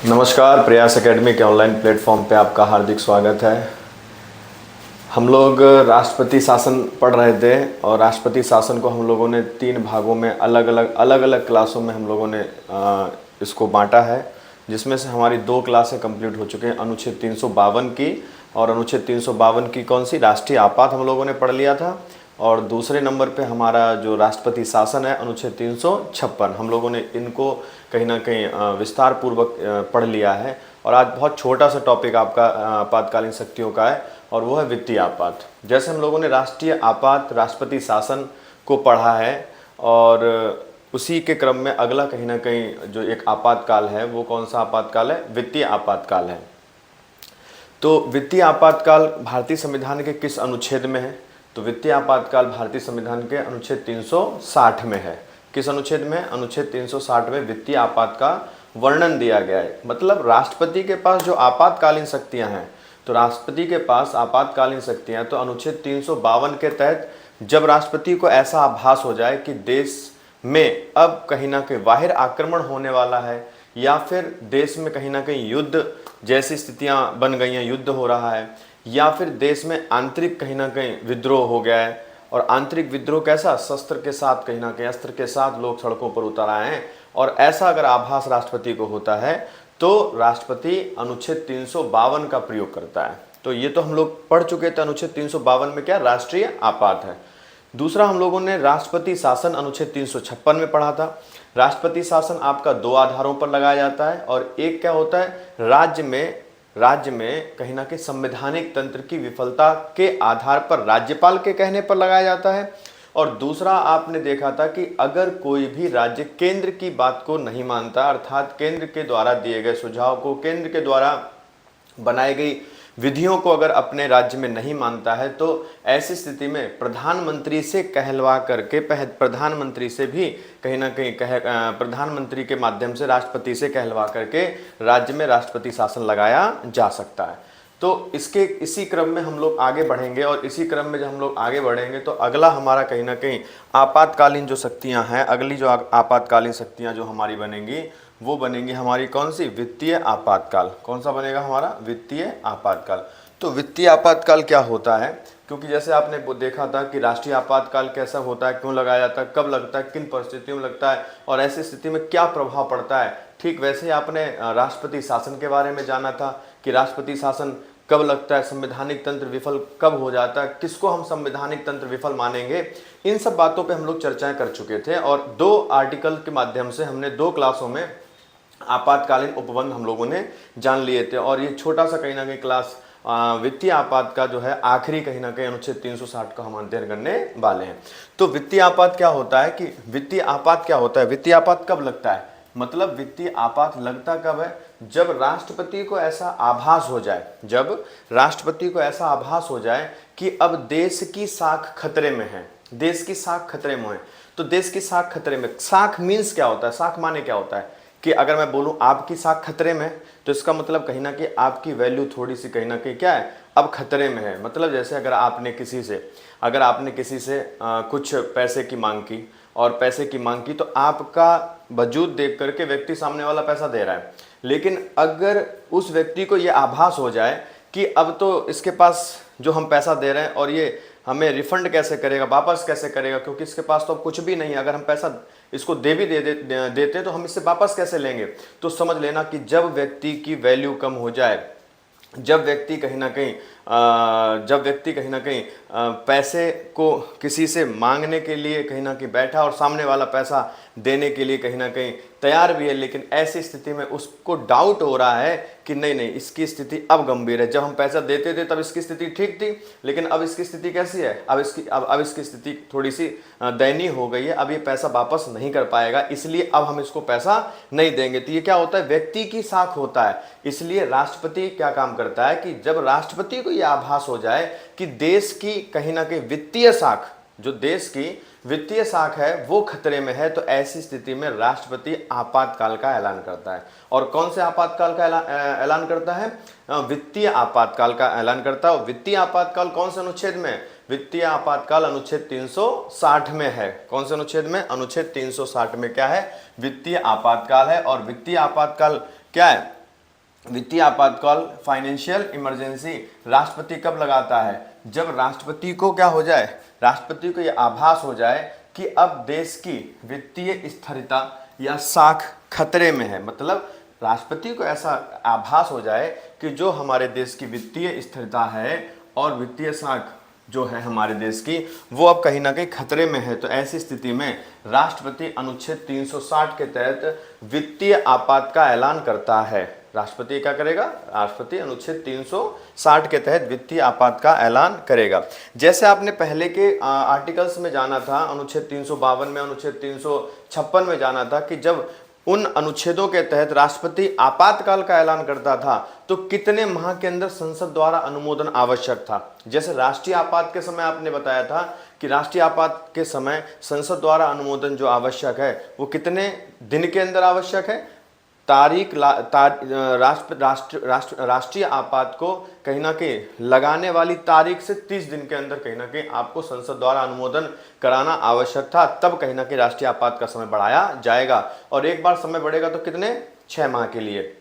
नमस्कार, प्रयास एकेडमी के ऑनलाइन प्लेटफॉर्म पे आपका हार्दिक स्वागत है। हम लोग राष्ट्रपति शासन पढ़ रहे थे और राष्ट्रपति शासन को हम लोगों ने 3 भागों में अलग अलग क्लासों में हम लोगों ने इसको बांटा है, जिसमें से हमारी 2 क्लासें कंप्लीट हो चुके हैं। अनुच्छेद 352 की और अनुच्छेद 352 की कौन सी, राष्ट्रीय आपात हम लोगों ने पढ़ लिया था। और दूसरे नंबर पे हमारा जो राष्ट्रपति शासन है अनुच्छेद 356, हम लोगों ने इनको कहीं ना कहीं विस्तार पूर्वक पढ़ लिया है। और आज बहुत छोटा सा टॉपिक आपका आपातकालीन शक्तियों का है और वो है वित्तीय आपात। जैसे हम लोगों ने राष्ट्रीय आपात, राष्ट्रपति शासन को पढ़ा है और उसी के क्रम में अगला कहीं ना कहीं जो एक आपातकाल है वो कौन सा आपातकाल है, वित्तीय आपातकाल है। तो वित्तीय आपातकाल भारतीय संविधान के किस अनुच्छेद में है? तो वित्तीय आपातकाल भारतीय संविधान के अनुच्छेद 360 में है। किस अनुच्छेद में? अनुच्छेद 360 में वित्तीय आपात का वर्णन दिया गया है। मतलब राष्ट्रपति के पास जो आपातकालीन शक्तियां हैं, तो राष्ट्रपति के पास आपातकालीन शक्तियां तो अनुच्छेद 352 के तहत जब राष्ट्रपति को ऐसा आभास हो जाए कि देश में अब कहीं ना कहीं बाहर आक्रमण होने वाला है या फिर देश में कहीं ना कहीं युद्ध जैसी स्थितियां बन गई हैं, युद्ध हो रहा है, या फिर देश में आंतरिक कहीं ना कहीं विद्रोह हो गया है। और आंतरिक विद्रोह कैसा? शस्त्र के साथ, कहीं ना कहीं अस्त्र के साथ लोग सड़कों पर उतर आए हैं। और ऐसा अगर आभास राष्ट्रपति को होता है तो राष्ट्रपति अनुच्छेद 352 का प्रयोग करता है। तो ये तो हम लोग पढ़ चुके थे, अनुच्छेद 352 में क्या राष्ट्रीय आपात है। दूसरा हम लोगों ने राष्ट्रपति शासन अनुच्छेद 356 में पढ़ा था। राष्ट्रपति शासन आपका 2 आधारों पर लगाया जाता है और एक क्या होता है, राज्य में कहीं ना कहीं संवैधानिक तंत्र की विफलता के आधार पर राज्यपाल के कहने पर लगाया जाता है। और दूसरा आपने देखा था कि अगर कोई भी राज्य केंद्र की बात को नहीं मानता, अर्थात केंद्र के द्वारा दिए गए सुझाव को, केंद्र के द्वारा बनाई गई विधियों को अगर अपने राज्य में नहीं मानता है, तो ऐसी स्थिति में प्रधानमंत्री से कहलवा करके, प्रधानमंत्री से भी कहीं ना कहीं प्रधानमंत्री के माध्यम से राष्ट्रपति से कहलवा करके राज्य में राष्ट्रपति शासन लगाया जा सकता है। तो इसी क्रम में हम लोग आगे बढ़ेंगे और इसी क्रम में जब हम लोग आगे बढ़ेंगे तो अगला हमारा कहीं ना कहीं आपातकालीन जो शक्तियां हैं, अगली जो आपातकालीन शक्तियां जो हमारी बनेंगी वो बनेंगी हमारी कौन सी, वित्तीय आपातकाल। कौन सा बनेगा हमारा, वित्तीय आपातकाल। तो वित्तीय आपातकाल क्या होता है? क्योंकि जैसे आपने देखा था कि राष्ट्रीय आपातकाल कैसा होता है, क्यों लगाया जाता है, कब लगता है, किन परिस्थितियों में लगता है और ऐसी स्थिति में क्या प्रभाव पड़ता है। ठीक वैसे ही आपने राष्ट्रपति शासन के बारे में जाना था कि राष्ट्रपति शासन कब लगता है, संवैधानिक तंत्र विफल कब हो जाता है, किसको हम संवैधानिक तंत्र विफल मानेंगे। इन सब बातों पे हम लोग चर्चाएं कर चुके थे और 2 आर्टिकल के माध्यम से हमने 2 क्लासों में आपातकालीन उपबंध हम लोगों ने जान लिए थे। और ये छोटा सा कहीं ना कहीं क्लास वित्तीय आपात का जो है आखिरी कहीं ना कहीं अनुच्छेद 360 का हम अध्ययन करने वाले हैं। तो वित्तीय आपात क्या होता है कि वित्तीय आपात क्या होता है, वित्तीय आपात कब लगता है, मतलब वित्तीय आपात लगता कब है, जब राष्ट्रपति को ऐसा आभास हो जाए, जब राष्ट्रपति को ऐसा आभास हो जाए कि अब देश की साख खतरे में है, देश की साख खतरे में है। तो देश की साख खतरे में, साख मीन्स क्या होता है, साख माने क्या होता है कि अगर मैं बोलूं आपकी साख खतरे में है तो इसका मतलब कहीं ना कहीं आपकी वैल्यू थोड़ी सी कहीं ना कहीं क्या है, अब खतरे में है। मतलब जैसे अगर आपने किसी से कुछ पैसे की मांग की और पैसे की मांग की तो आपका वजूद देख करके व्यक्ति सामने वाला पैसा दे रहा है, लेकिन अगर उस व्यक्ति को ये आभास हो जाए कि अब तो इसके पास जो हम पैसा दे रहे हैं और ये हमें रिफंड कैसे करेगा, वापस कैसे करेगा, क्योंकि इसके पास तो अब कुछ भी नहीं है, अगर हम पैसा इसको देते तो हम इससे वापस कैसे लेंगे। तो समझ लेना कि जब व्यक्ति की वैल्यू कम हो जाए, जब व्यक्ति कहीं ना कहीं पैसे को किसी से मांगने के लिए कहीं ना कहीं बैठा और सामने वाला पैसा देने के लिए कहीं ना कहीं तैयार भी है, लेकिन ऐसी स्थिति में उसको डाउट हो रहा है कि नहीं इसकी स्थिति अब गंभीर है। जब हम पैसा देते थे तब इसकी स्थिति ठीक थी, लेकिन अब इसकी स्थिति कैसी है, अब इसकी स्थिति थोड़ी सी दयनीय हो गई है, अब ये पैसा वापस नहीं कर पाएगा, इसलिए अब हम इसको पैसा नहीं देंगे। तो ये क्या होता है, व्यक्ति की साख होता है। इसलिए राष्ट्रपति क्या काम करता है कि जब राष्ट्रपति को यह आभास हो जाए कि देश की कहीं ना कहीं वित्तीय साख, जो देश की वित्तीय साख है वो खतरे में है, तो ऐसी स्थिति में राष्ट्रपति आपातकाल का ऐलान करता है। और कौन से आपातकाल का ऐलान करता है, वित्तीय आपातकाल का ऐलान करता है। वित्तीय आपातकाल कौन से अनुच्छेद में, वित्तीय आपातकाल अनुच्छेद 360 में है। कौन से अनुच्छेद में, अनुच्छेद 360 में क्या है, वित्तीय आपातकाल है। और वित्तीय आपातकाल क्या है, वित्तीय आपातकाल, फाइनेंशियल इमरजेंसी राष्ट्रपति कब लगाता है? जब राष्ट्रपति को क्या हो जाए, राष्ट्रपति को यह आभास हो जाए कि अब देश की वित्तीय स्थिरता या साख खतरे में है। मतलब राष्ट्रपति को ऐसा आभास हो जाए कि जो हमारे देश की वित्तीय स्थिरता है और वित्तीय साख जो है हमारे देश की, वो अब कहीं ना कहीं खतरे में है। तो ऐसी स्थिति में राष्ट्रपति अनुच्छेद 360 के तहत वित्तीय आपात का ऐलान करता है। राष्ट्रपति क्या करेगा? राष्ट्रपति अनुच्छेद 360 के तहत वित्तीय आपात का ऐलान करेगा। जैसे आपने पहले के आर्टिकल्स में जाना था, अनुच्छेद 352 में, अनुच्छेद 356 में जाना था कि जब उन अनुच्छेदों के तहत राष्ट्रपति आपातकाल का ऐलान करता था तो कितने माह के अंदर संसद द्वारा अनुमोदन आवश्यक था। जैसे राष्ट्रीय आपात के समय आपने बताया था कि राष्ट्रीय आपात के समय संसद द्वारा अनुमोदन जो आवश्यक है वो कितने दिन के अंदर आवश्यक है? राष्ट्रीय आपात को कहीं ना कहीं लगाने वाली तारीख से 30 दिन के अंदर कहीं ना कहीं आपको संसद द्वारा अनुमोदन कराना आवश्यक था। तब कहीं ना कहीं राष्ट्रीय आपात का समय बढ़ाया जाएगा, और एक बार समय बढ़ेगा तो कितने? 6 माह के लिए,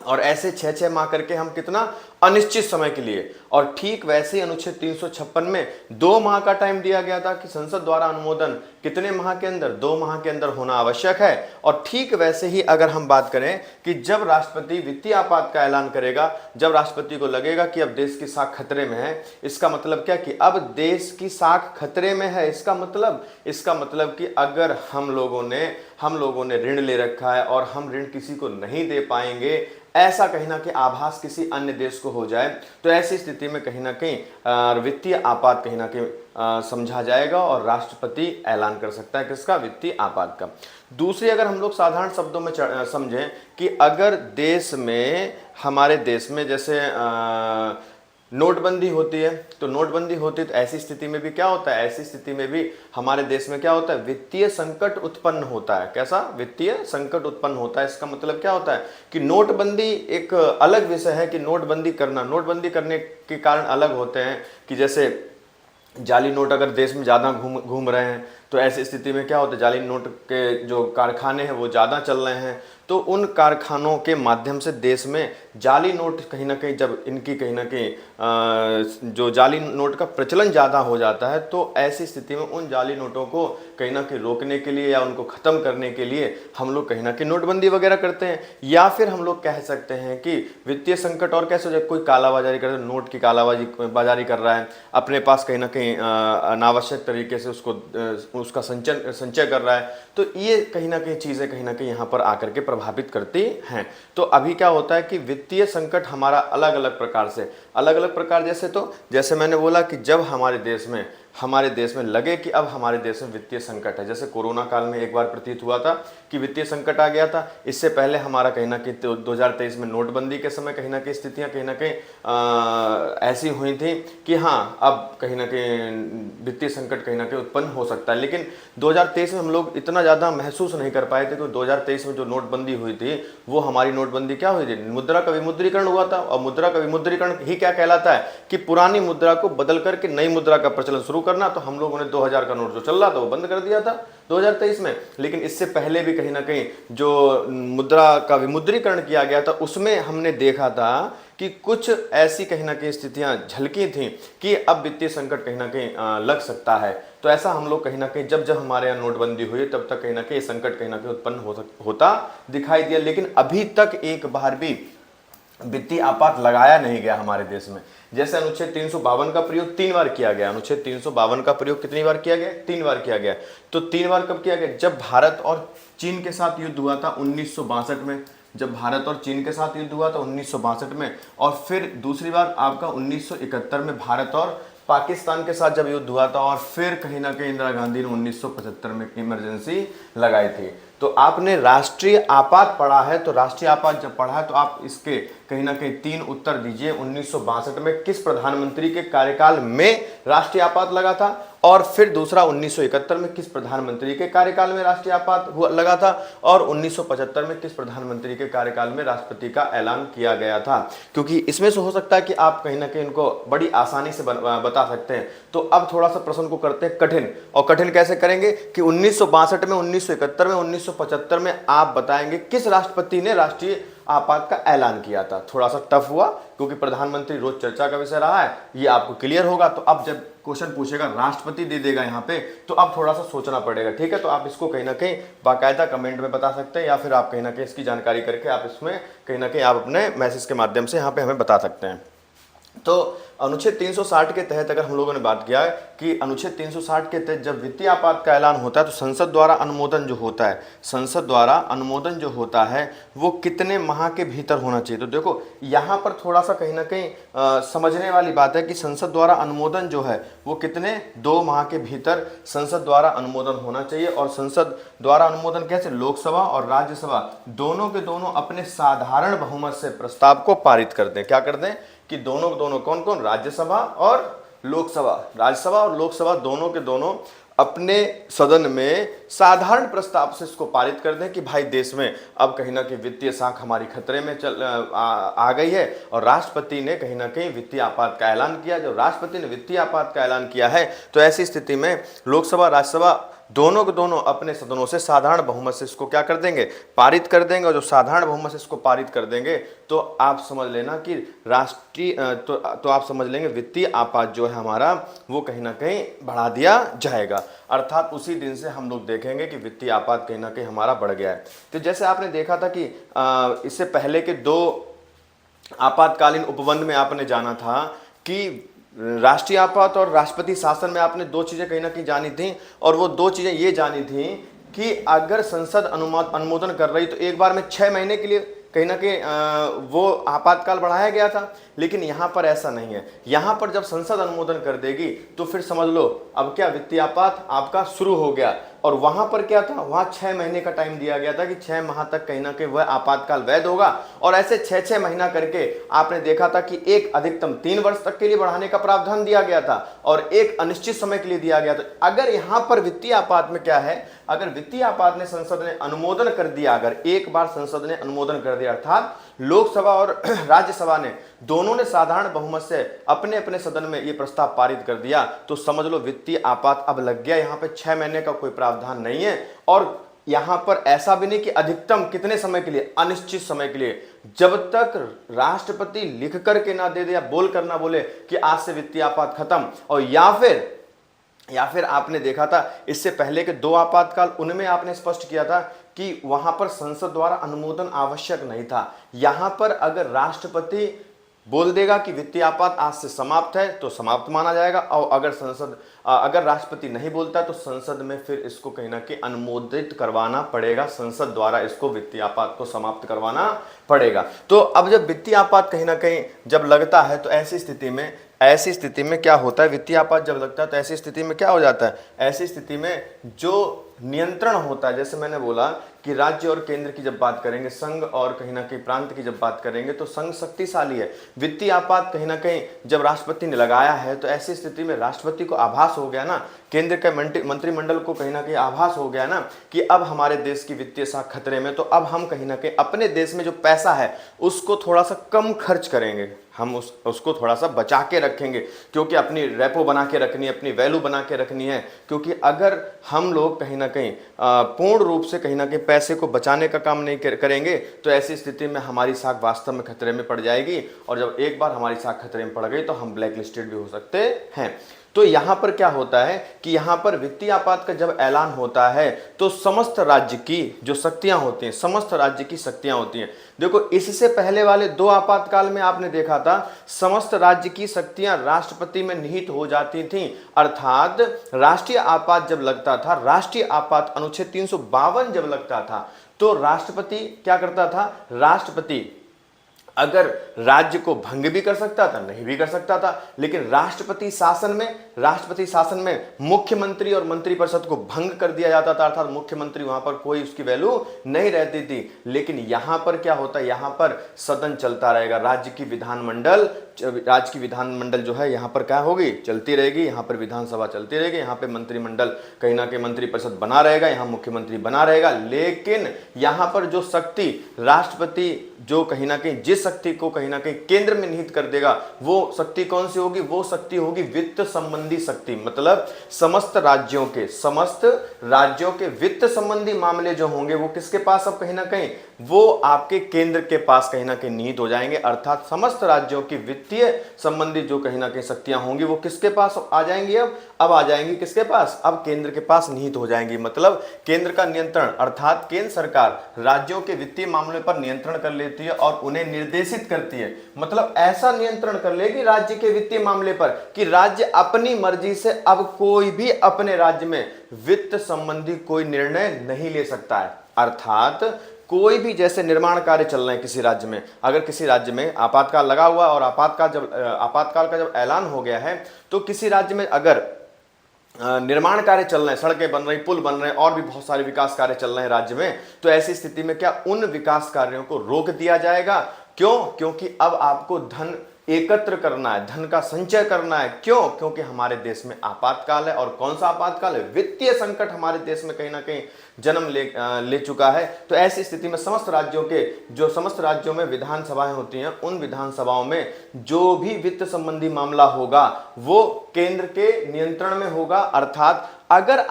और ऐसे 6-6 माह करके हम कितना? अनिश्चित समय के लिए। और ठीक वैसे ही अनुच्छेद 356 में 2 माह का टाइम दिया गया था कि संसद द्वारा अनुमोदन कितने माह के अंदर? 2 माह के अंदर होना आवश्यक है। और ठीक वैसे ही अगर हम बात करें कि जब राष्ट्रपति वित्तीय आपात का ऐलान करेगा, जब राष्ट्रपति को लगेगा कि अब देश की साख खतरे में है, इसका मतलब क्या कि अब देश की साख खतरे में है। इसका मतलब कि अगर हम लोगों ने ऋण ले रखा है और हम ऋण किसी को नहीं दे पाएंगे, ऐसा कहीं ना कहीं आभास किसी अन्य देश को हो जाए, तो ऐसी स्थिति में कहीं ना कहीं वित्तीय आपात कहीं ना कहीं समझा जाएगा और राष्ट्रपति ऐलान कर सकता है किसका? वित्तीय आपात का। दूसरी, अगर हम लोग साधारण शब्दों में समझें कि अगर देश में, हमारे देश में जैसे नोटबंदी होती है, तो ऐसी स्थिति में भी क्या होता है? ऐसी स्थिति में भी हमारे देश में क्या होता है? वित्तीय संकट उत्पन्न होता है। कैसा? वित्तीय संकट उत्पन्न होता है। इसका मतलब क्या होता है कि नोटबंदी एक अलग विषय है कि नोटबंदी करने के कारण अलग होते हैं कि जैसे जाली नोट अगर देश में ज़्यादा घूम रहे हैं तो ऐसी स्थिति में क्या होता है? जाली नोट के जो कारखाने हैं वो ज़्यादा चल रहे हैं, तो उन कारखानों के माध्यम से देश में जाली नोट कहीं ना कहीं, जब इनकी कहीं ना कहीं जो जाली नोट का प्रचलन ज़्यादा हो जाता है, तो ऐसी स्थिति में उन जाली नोटों को कहीं ना कहीं रोकने के लिए या उनको ख़त्म करने के लिए हम लोग कहीं ना कहीं नोटबंदी वगैरह करते हैं। या फिर हम लोग कह सकते हैं कि वित्तीय संकट और कैसे हो जाए, कोई कालाबाजारी कर, नोट की कालाबाजारी कर रहा है, अपने पास कहीं ना कहीं अनावश्यक तरीके से उसका संचय कर रहा है, तो ये कहीं ना कहीं चीज़ें कहीं ना कहीं यहाँ पर आकर के प्रभावित करती हैं। तो अभी क्या होता है कि वित्तीय संकट हमारा अलग अलग प्रकार जैसे मैंने बोला कि जब हमारे देश में लगे कि अब हमारे देश में वित्तीय संकट है, जैसे कोरोना काल में एक बार प्रतीत हुआ था कि वित्तीय संकट आ गया था। इससे पहले हमारा कहीं ना कहीं 2023 में नोटबंदी के समय कहीं ना कहीं स्थितियां कहीं ना कहीं ऐसी हुई थी कि हाँ, अब कहीं ना कहीं वित्तीय संकट कहीं ना कहीं उत्पन्न हो सकता है। लेकिन 2023 में हम लोग इतना ज़्यादा महसूस नहीं कर पाए थे, क्योंकि 2023 में जो नोटबंदी हुई थी वो हमारी नोटबंदी क्या हुई थी? मुद्रा का विमुद्रीकरण हुआ था। और मुद्रा का विमुद्रीकरण ही क्या कहलाता है कि पुरानी मुद्रा को बदल करके नई मुद्रा का प्रचलन शुरू करना। तो हम लोगों ने 2000 का नोट जो चल रहा था वो बंद कर दिया था 2023 में। लेकिन इससे पहले भी कहीं ना कहीं जो मुद्रा का विमुद्रीकरण किया गया था उसमें हमने देखा था कि कुछ ऐसी कहीं ना कहीं स्थितियां झलकी थी कि अब वित्तीय संकट कहीं ना कहीं लग सकता है। तो ऐसा हम लोग कहीं ना कहीं जब हमारे यहाँ नोटबंदी हुई तब तक कहीं ना कहीं संकट कहीं ना कहीं उत्पन्न होता दिखाई दिया। लेकिन अभी तक एक बार भी वित्तीय आपात लगाया नहीं गया हमारे देश में। जैसे अनुच्छेद 352 का प्रयोग 3 बार किया गया। अनुच्छेद 352 का प्रयोग कितनी बार किया गया? 3 बार किया गया। तो 3 बार कब किया गया? जब भारत और चीन के साथ युद्ध हुआ था 1962 में, जब भारत और चीन के साथ युद्ध हुआ था 1962 में, और फिर दूसरी बार आपका 1971 में भारत और पाकिस्तान के साथ जब युद्ध हुआ था, और फिर कहीं ना कहीं इंदिरा गांधी ने 1975 में इमरजेंसी लगाई थी। तो आपने राष्ट्रीय आपात पढ़ा है, तो राष्ट्रीय आपात जब पढ़ा है तो आप इसके कहीं ना कहीं 3 उत्तर दीजिए। 1962 में किस प्रधानमंत्री के कार्यकाल में राष्ट्रीय आपात लगा था, और फिर दूसरा 1971 में किस प्रधानमंत्री के कार्यकाल में राष्ट्रीय आपात लगा था, और 1975 में किस प्रधानमंत्री के कार्यकाल में राष्ट्रपति का ऐलान किया गया था। क्योंकि इसमें से हो सकता है कि आप कहीं ना कहीं इनको बड़ी आसानी से बता सकते हैं। तो अब थोड़ा सा प्रश्न को करते हैं कठिन, और कठिन कैसे करेंगे कि 1962 में, 1971 में, 1975 में आप बताएंगे किस राष्ट्रपति ने राष्ट्रीय आपात का ऐलान किया था। थोड़ा सा टफ हुआ क्योंकि प्रधानमंत्री रोज चर्चा का विषय रहा है, ये आपको क्लियर होगा। तो अब जब क्वेश्चन पूछेगा राष्ट्रपति दे देगा यहाँ पे, तो अब थोड़ा सा सोचना पड़ेगा, ठीक है। तो आप इसको कहीं ना कहीं बाकायदा कमेंट में बता सकते हैं, या फिर आप कहीं ना कहीं इसकी जानकारी करके आप इसमें कहीं ना कहीं आप अपने मैसेज के माध्यम से यहाँ पे हमें बता सकते हैं। तो अनुच्छेद 360 के तहत अगर हम लोगों ने बात किया है कि अनुच्छेद 360 के तहत जब वित्तीय आपात का ऐलान होता है तो संसद द्वारा अनुमोदन जो होता है, संसद द्वारा अनुमोदन जो होता है वो कितने माह के भीतर होना चाहिए। तो देखो यहाँ पर थोड़ा सा कहीं ना कहीं समझने वाली बात है कि संसद द्वारा अनुमोदन जो है वो कितने 2 माह के भीतर संसद द्वारा अनुमोदन होना चाहिए। और संसद द्वारा अनुमोदन कैसे, लोकसभा और राज्यसभा दोनों के दोनों अपने साधारण बहुमत से प्रस्ताव को पारित कर दें। क्या कर दें कि दोनों के दोनों कौन कौन, राज्यसभा और लोकसभा, राज्यसभा और लोकसभा दोनों के दोनों अपने सदन में साधारण प्रस्ताव से इसको पारित कर दें कि भाई देश में अब कहीं ना कहीं वित्तीय साख हमारी खतरे में आ गई है। और राष्ट्रपति ने कहीं ना कहीं वित्तीय आपात का ऐलान किया। जब राष्ट्रपति ने वित्तीय आपात का ऐलान किया है तो ऐसी स्थिति में लोकसभा राज्यसभा दोनों के दोनों अपने सदनों से साधारण बहुमत से इसको क्या कर देंगे, पारित कर देंगे। और जो साधारण बहुमत से इसको पारित कर देंगे तो आप समझ लेना कि राष्ट्रीय तो आप समझ लेंगे वित्तीय आपात जो है हमारा वो कहीं ना कहीं बढ़ा दिया जाएगा। अर्थात उसी दिन से हम लोग देखेंगे कि वित्तीय आपात कहीं ना कहीं हमारा बढ़ गया है। तो जैसे आपने देखा था कि इससे पहले के 2 आपातकालीन उपबंध में आपने जाना था कि राष्ट्रीय आपात और राष्ट्रपति शासन में आपने 2 चीजें कहीं ना कहीं जानी थी। और वो 2 चीजें ये जानी थी कि अगर संसद अनुमोदन कर रही तो एक बार में 6 महीने के लिए कहीं ना कहीं वो आपातकाल बढ़ाया गया था। लेकिन यहाँ पर ऐसा नहीं है। यहाँ पर जब संसद अनुमोदन कर देगी तो फिर समझ लो अब क्या वित्तीय आपात आपका शुरू हो गया। और वहां पर क्या था, वहां 6 महीने का टाइम दिया गया था कि 6 माह तक कहीं ना कहीं वह आपातकाल वैध होगा। और ऐसे 6-6 महीना करके आपने देखा था कि एक अधिकतम 3 वर्ष तक के लिए बढ़ाने का प्रावधान दिया गया था और एक अनिश्चित समय के लिए दिया गया था। अगर यहां पर वित्तीय आपात में क्या है, अगर वित्तीय आपात ने संसद ने अनुमोदन कर दिया, अगर एक बार संसद ने अनुमोदन कर दिया अर्थात लोकसभा और राज्यसभा ने दोनों ने साधारण बहुमत से अपने अपने सदन में यह प्रस्ताव पारित कर दिया, तो समझ लो वित्तीय आपात अब लग गया। यहां पे 6 महीने का कोई प्रावधान नहीं है। और यहां पर ऐसा भी नहीं कि अधिकतम कितने समय के लिए, अनिश्चित समय के लिए, जब तक राष्ट्रपति लिख करके ना दे दे या बोल कर ना बोले कि आज से वित्तीय आपात खत्म। और या फिर आपने देखा था इससे पहले के 2 आपातकाल, उनमें आपने स्पष्ट किया था कि वहां पर संसद द्वारा अनुमोदन आवश्यक नहीं था। यहां पर अगर राष्ट्रपति बोल देगा कि वित्तीय आपात आज से समाप्त है तो समाप्त माना जाएगा। और अगर राष्ट्रपति नहीं बोलता तो संसद में फिर इसको कहीं ना कहीं अनुमोदित करवाना पड़ेगा, संसद द्वारा इसको वित्तीय आपात को समाप्त करवाना पड़ेगा। तो अब जब वित्तीय आपात कहीं ना कहीं जब लगता है तो ऐसी स्थिति में क्या होता है, वित्तीय आपात जब लगता है तो ऐसी स्थिति में क्या हो जाता है, ऐसी स्थिति में जो नियंत्रण होता है, जैसे मैंने बोला कि राज्य और केंद्र की जब बात करेंगे, संघ और कहीं ना कहीं प्रांत की जब बात करेंगे तो संघ शक्तिशाली है। वित्तीय आपात कहीं ना कहीं जब राष्ट्रपति ने लगाया है तो ऐसी स्थिति में राष्ट्रपति को आभास हो गया ना, केंद्र के मंत्रिमंडल को कहीं ना कहीं आभास हो गया ना कि अब हमारे देश की वित्तीय साख खतरे में, तो अब हम कहीं ना कहीं अपने देश में जो पैसा है उसको थोड़ा सा कम खर्च करेंगे, हम उसको थोड़ा सा बचा के रखेंगे, क्योंकि अपनी रेपो बना के रखनी है, अपनी वैल्यू बना के रखनी है। क्योंकि अगर हम लोग कहीं ना कहीं पूर्ण रूप से कहीं ना कहीं पैसे को बचाने का काम नहीं करेंगे तो ऐसी स्थिति में हमारी साख वास्तव में खतरे में पड़ जाएगी। और जब एक बार हमारी साख खतरे में पड़ गई तो हम ब्लैक लिस्टेड भी हो सकते हैं। तो यहां पर क्या होता है कि यहां पर वित्तीय आपात का जब ऐलान होता है तो समस्त राज्य की जो शक्तियां होती हैं, समस्त राज्य की शक्तियां होती हैं। देखो इससे पहले वाले 2 आपातकाल में आपने देखा था समस्त राज्य की शक्तियां राष्ट्रपति में निहित हो जाती थीं। अर्थात राष्ट्रीय आपात जब लगता था, राष्ट्रीय आपात अनुच्छेद 352 जब लगता था तो राष्ट्रपति क्या करता था, राष्ट्रपति अगर राज्य को भंग भी कर सकता था, नहीं भी कर सकता था, लेकिन राष्ट्रपति शासन में मुख्यमंत्री और मंत्रिपरिषद को भंग कर दिया जाता था। अर्थात मुख्यमंत्री वहां पर कोई उसकी वैल्यू नहीं रहती थी। लेकिन यहां पर क्या होता है, यहां पर सदन चलता रहेगा, राज्य की विधानमंडल जो है यहाँ पर क्या होगी, चलती रहेगी, यहाँ पर विधानसभा चलती रहेगी, यहाँ पे मंत्रिमंडल कहीं ना कहीं मंत्रिपरिषद बना रहेगा, यहाँ मुख्यमंत्री बना रहेगा। लेकिन यहाँ पर जो शक्ति राष्ट्रपति जो कहीं ना कहीं जिस शक्ति को कहीं ना कहीं केंद्र में निहित कर देगा, वो शक्ति कौन सी होगी? वो शक्ति होगी वित्त संबंधी शक्ति। मतलब समस्त राज्यों के वित्त संबंधी मामले जो होंगे वो किसके पास? अब कहीं ना कहीं वो आपके केंद्र के पास कहीं ना कहीं निहित हो जाएंगे। अर्थात समस्त राज्यों की वित्तीय संबंधी जो कहीं ना कहीं शक्तियां होंगी वो किसके पास आ जाएंगी? अब आ जाएंगी किसके पास? अब केंद्र के पास निहित हो जाएंगी। मतलब केंद्र का नियंत्रण, अर्थात केंद्र सरकार राज्यों के वित्तीय मामले पर नियंत्रण कर लेती है और उन्हें निर्देशित करती है। मतलब ऐसा नियंत्रण कर लेगी राज्य के वित्तीय मामले पर कि राज्य अपनी मर्जी से अब कोई भी अपने राज्य में वित्त संबंधी कोई निर्णय नहीं ले सकता है। अर्थात कोई भी, जैसे निर्माण कार्य चल रहे हैं किसी राज्य में, अगर किसी राज्य में आपातकाल लगा हुआ और आपातकाल का जब ऐलान हो गया है, तो किसी राज्य में अगर निर्माण कार्य चल रहे हैं, सड़कें बन रही, पुल बन रहे हैं और भी बहुत सारे विकास कार्य चल रहे हैं राज्य में, तो ऐसी स्थिति में क्या उन विकास कार्यों को रोक दिया जाएगा? क्यों? क्योंकि अब आपको धन एकत्र करना है, धन का संचय करना है। क्यों? क्योंकि हमारे देश में आपातकाल है। और कौन सा आपातकाल है? वित्तीय संकट हमारे देश में कहीं ना कहीं जन्म ले चुका है। तो ऐसी स्थिति में समस्त राज्यों में विधानसभाएं होती हैं, उन विधानसभाओं में जो भी वित्त संबंधी मामला होगा वो केंद्र के नियंत्रण में होगा। अर्थात अगर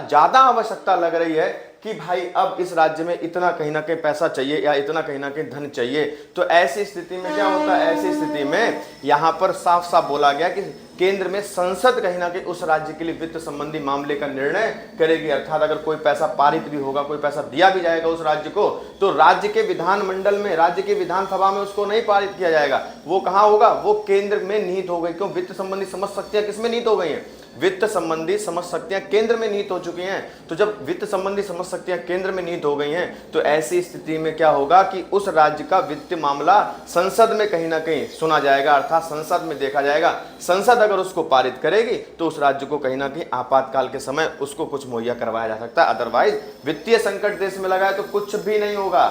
ज्यादा आवश्यकता लग रही है कि भाई अब इस राज्य में इतना कहीं ना कहीं पैसा चाहिए या इतना कहीं ना कहीं धन चाहिए, तो ऐसी स्थिति में क्या होता है? ऐसी स्थिति में यहां पर साफ साफ बोला गया कि केंद्र में संसद कहीं ना कहीं उस राज्य के लिए वित्त संबंधी मामले का निर्णय करेगी। अर्थात अगर कोई पैसा पारित भी होगा, कोई पैसा दिया भी जाएगा उस राज्य को, तो राज्य के विधानमंडल में, राज्य की विधानसभा में उसको नहीं पारित किया जाएगा। वो कहां होगा? वो केंद्र में निहित हो गई। क्यों? वित्त संबंधी समस्त शक्तियां किसमें निहित हो गई हैं? वित्त संबंधी समस्त शक्तियां केंद्र में निहित हो चुकी हैं। तो जब वित्त संबंधी समस्त शक्तियां केंद्र में निहित हो गई हैं, तो ऐसी स्थिति में क्या होगा कि उस राज्य का वित्त मामला संसद में कहीं ना कहीं सुना जाएगा, अर्थात संसद में देखा जाएगा। संसद अगर उसको पारित करेगी तो उस राज्य को कहीं ना कहीं आपातकाल के समय उसको कुछ मुहैया करवाया जा सकता है। अदरवाइज वित्तीय संकट देश में लगा है तो कुछ भी नहीं होगा।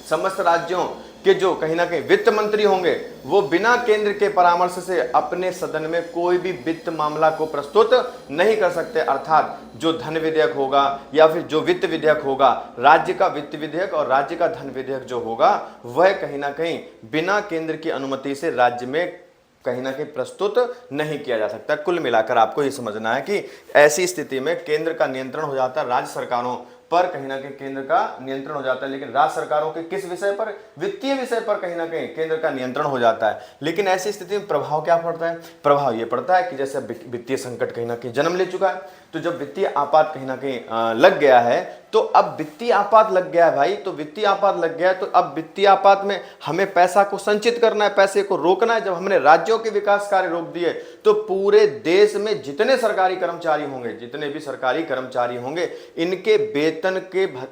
समस्त राज्यों कि जो कहीं ना कहीं वित्त मंत्री होंगे वो बिना केंद्र के परामर्श से अपने सदन में कोई भी वित्त मामला को प्रस्तुत नहीं कर सकते। अर्थात जो धन विधेयक होगा या फिर जो वित्त विधेयक होगा, राज्य का वित्त विधेयक और राज्य का धन विधेयक जो होगा, वह कहीं ना कहीं बिना केंद्र की अनुमति से राज्य में कहीं ना कहीं प्रस्तुत नहीं किया जा सकता। कुल मिलाकर आपको ये समझना है कि ऐसी स्थिति में केंद्र का नियंत्रण हो जाता है राज्य सरकारों पर, कहीं ना कहीं केंद्र का नियंत्रण हो जाता है। लेकिन राज्य सरकारों के किस विषय पर? वित्तीय विषय पर कहीं ना कहीं केंद्र का नियंत्रण हो जाता है। लेकिन ऐसी स्थिति में प्रभाव क्या पड़ता है? प्रभाव ये पड़ता है कि जैसे वित्तीय संकट कहीं ना कहीं जन्म ले चुका है, तो जब वित्तीय आपात कहीं ना कहीं लग गया है, तो अब वित्तीय आपात लग गया है भाई, तो वित्तीय आपात लग गया है, तो अब वित्तीय आपात में हमें पैसा को संचित करना है, पैसे को रोकना है। जब हमने राज्यों के विकास कार्य रोक दिए तो पूरे देश में जितने सरकारी कर्मचारी होंगे, जितने भी सरकारी कर्मचारी होंगे, इनके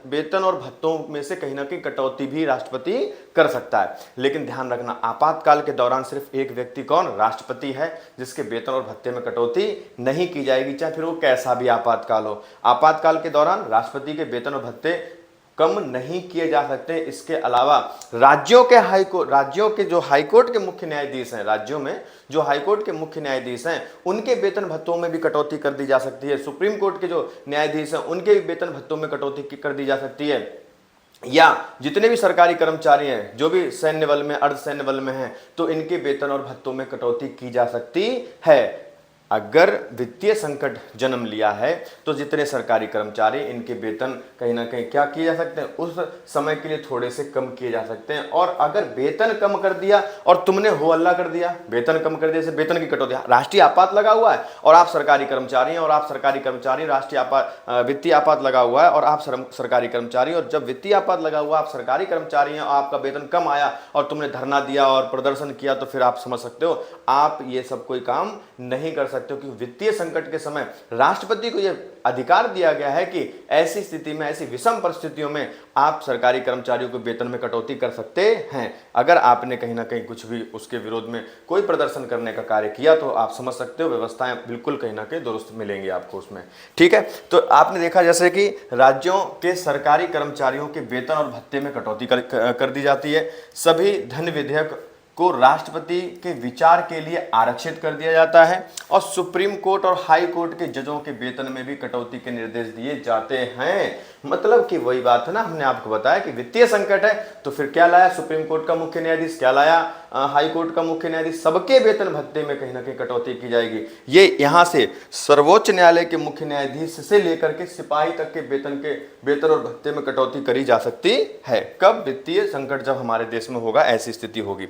वेतन और भत्तों में से कहीं ना कहीं कटौती भी राष्ट्रपति कर सकता है। लेकिन ध्यान रखना, आपातकाल के दौरान सिर्फ एक व्यक्ति, कौन? राष्ट्रपति है, जिसके वेतन और भत्ते में कटौती नहीं की जाएगी, चाहे फिर वो कैसा भी आपातकाल हो। आपातकाल के दौरान राष्ट्रपति के वेतन और भत्ते कम नहीं किए जा सकते। इसके अलावा राज्यों के जो हाईकोर्ट के मुख्य न्यायाधीश हैं, राज्यों में जो हाईकोर्ट के मुख्य न्यायाधीश हैं, उनके वेतन भत्तों में भी कटौती कर दी जा सकती है। सुप्रीम कोर्ट के जो न्यायाधीश हैं, उनके वेतन भत्तों में कटौती कर दी जा सकती है। या जितने भी सरकारी कर्मचारी हैं, जो भी सैन्य बल में, अर्धसैन्य बल में हैं, तो इनके वेतन और भत्तों में कटौती की जा सकती है। अगर वित्तीय संकट जन्म लिया है तो जितने सरकारी कर्मचारी, इनके वेतन कहीं ना कहीं क्या किए जा सकते हैं? उस समय के लिए थोड़े से कम किए जा सकते हैं। और अगर वेतन कम कर दिया और तुमने हो हल्ला कर दिया, वेतन कम कर दिया, जैसे वेतन की कटौती, राष्ट्रीय आपात लगा हुआ है और आप सरकारी कर्मचारी हैं, और आप सरकारी कर्मचारी, राष्ट्रीय वित्तीय आपात लगा हुआ है और आप सरकारी कर्मचारी, और जब वित्तीय आपात लगा हुआ, आप सरकारी कर्मचारी हैं और आपका वेतन कम आया और तुमने धरना दिया और प्रदर्शन किया, तो फिर आप समझ सकते हो आप ये सब कोई काम नहीं कर सकते, क्योंकि वित्तीय संकट के समय राष्ट्रपति को यह अधिकार दिया गया है कि ऐसी स्थिति में, ऐसी विषम परिस्थितियों में आप सरकारी कर्मचारियों के वेतन में कटौती कर सकते हैं। अगर आपने कहीं ना कहीं कुछ भी उसके विरोध में कोई प्रदर्शन करने का कार्य किया तो आप समझ सकते हो व्यवस्थाएं बिल्कुल कहीं ना कहीं दुरुस्त मिलेंगी आपको उसमें। ठीक है, तो आपने देखा जैसे कि राज्यों के सरकारी कर्मचारियों के वेतन और भत्ते में कटौती कर दी जाती है। सभी धन विधेयक को राष्ट्रपति के विचार के लिए आरक्षित कर दिया जाता है और सुप्रीम कोर्ट और हाई कोर्ट के जजों के वेतन में भी कटौती के निर्देश दिए जाते हैं। मतलब कि वही बात है ना, हमने आपको बताया कि वित्तीय संकट है तो फिर क्या लाया सुप्रीम कोर्ट का मुख्य न्यायाधीश, क्या लाया हाई कोर्ट का मुख्य न्यायाधीश, सबके वेतन भत्ते में कहीं ना कहीं कटौती की जाएगी। ये यहाँ से सर्वोच्च न्यायालय के मुख्य न्यायाधीश से लेकर के सिपाही तक के वेतन और भत्ते में कटौती करी जा सकती है। कब? वित्तीय संकट जब हमारे देश में होगा, ऐसी स्थिति होगी।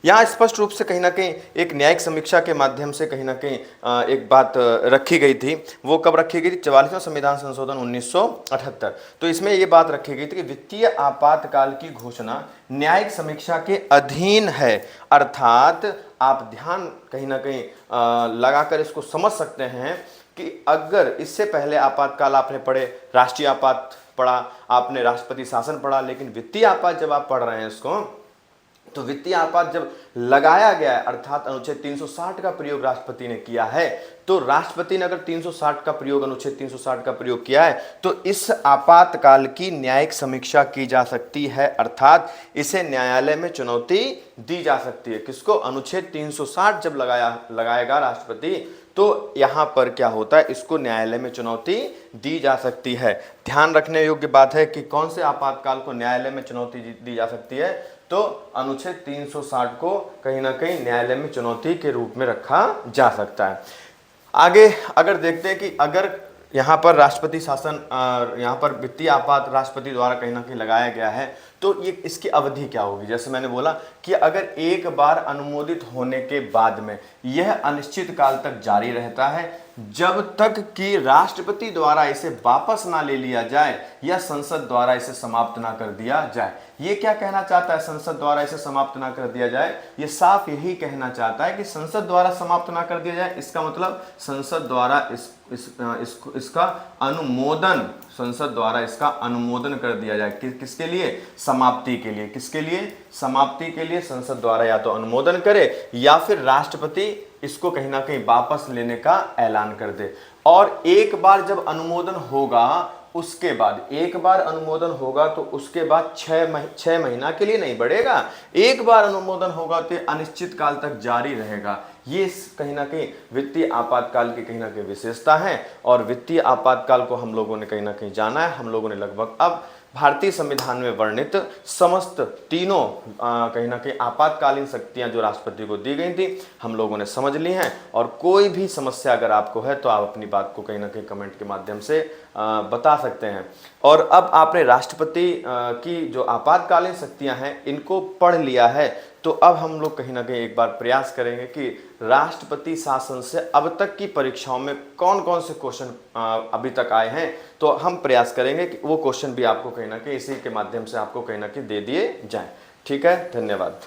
यहाँ स्पष्ट रूप से कहीं ना कहीं एक न्यायिक समीक्षा के माध्यम से कहीं ना कहीं एक बात रखी गई थी। वो कब रखी गई थी? 44वां संविधान संशोधन 1978। तो इसमें ये बात रखी गई थी कि वित्तीय आपातकाल की घोषणा न्यायिक समीक्षा के अधीन है। अर्थात आप ध्यान कहीं ना कहीं लगाकर इसको समझ सकते हैं कि अगर इससे पहले आपातकाल आपने पढ़े, राष्ट्रीय आपात पढ़ा, आपने राष्ट्रपति शासन पढ़ा, लेकिन वित्तीय आपात जब आप पढ़ रहे हैं इसको, तो वित्तीय आपात जब लगाया गया है, अर्थात अनुच्छेद 360 का प्रयोग राष्ट्रपति ने किया है, तो राष्ट्रपति ने अगर 360 का प्रयोग, अनुच्छेद 360 का प्रयोग किया है, तो इस आपातकाल की न्यायिक समीक्षा की जा सकती है। अर्थात इसे न्यायालय में चुनौती दी जा सकती है। किसको? अनुच्छेद 360 जब लगाएगा राष्ट्रपति, तो यहां पर क्या होता है, इसको न्यायालय में चुनौती दी जा सकती है। ध्यान रखने योग्य बात है कि कौन से आपातकाल को न्यायालय में चुनौती दी जा सकती है, तो अनुच्छेद 360 को कहीं ना कहीं न्यायालय में चुनौती के रूप में रखा जा सकता है। आगे अगर देखते हैं कि अगर यहाँ पर राष्ट्रपति शासन, यहाँ पर वित्तीय आपात राष्ट्रपति द्वारा कहीं ना कहीं लगाया गया है, तो ये इसकी अवधि क्या होगी? जैसे मैंने बोला कि अगर एक बार अनुमोदित होने के बाद में यह अनिश्चित काल तक जारी रहता है, जब तक कि राष्ट्रपति द्वारा इसे वापस ना ले लिया जाए या संसद द्वारा इसे समाप्त ना कर दिया जाए। ये क्या कहना चाहता है? संसद द्वारा इसे समाप्त ना कर दिया जाए, ये साफ यही कहना चाहता है कि संसद द्वारा समाप्त ना कर दिया जाए। इसका मतलब संसद द्वारा इसका अनुमोदन, संसद द्वारा इसका अनुमोदन कर दिया जाए। किसके लिए? समाप्ति के लिए। किसके लिए? समाप्ति के लिए संसद द्वारा या तो अनुमोदन करे या फिर राष्ट्रपति इसको कहीं ना कहीं वापस लेने का ऐलान कर दे। और एक बार जब अनुमोदन होगा, उसके बाद एक बार अनुमोदन होगा तो उसके बाद 6 महीना के लिए नहीं बढ़ेगा। एक बार अनुमोदन होगा तो अनिश्चित काल तक जारी रहेगा। ये कहीं ना कहीं वित्तीय आपातकाल की कहीं ना कहीं विशेषता है। और वित्तीय आपातकाल को हम लोगों ने कहीं ना कहीं जाना है। हम लोगों ने लगभग अब भारतीय संविधान में वर्णित समस्त तीनों कहीं ना कहीं आपातकालीन शक्तियां जो राष्ट्रपति को दी गई थी, हम लोगों ने समझ ली हैं। और कोई भी समस्या अगर आपको है तो आप अपनी बात को कहीं ना कहीं कमेंट के माध्यम से बता सकते हैं। और अब आपने राष्ट्रपति की जो आपातकालीन शक्तियां हैं इनको पढ़ लिया है, तो अब हम लोग कहीं ना कहीं एक बार प्रयास करेंगे कि राष्ट्रपति शासन से अब तक की परीक्षाओं में कौन कौन से क्वेश्चन अभी तक आए हैं, तो हम प्रयास करेंगे कि वो क्वेश्चन भी आपको कहीं ना कहीं इसी के माध्यम से आपको कहीं ना कहीं दे दिए जाएं। ठीक है, धन्यवाद।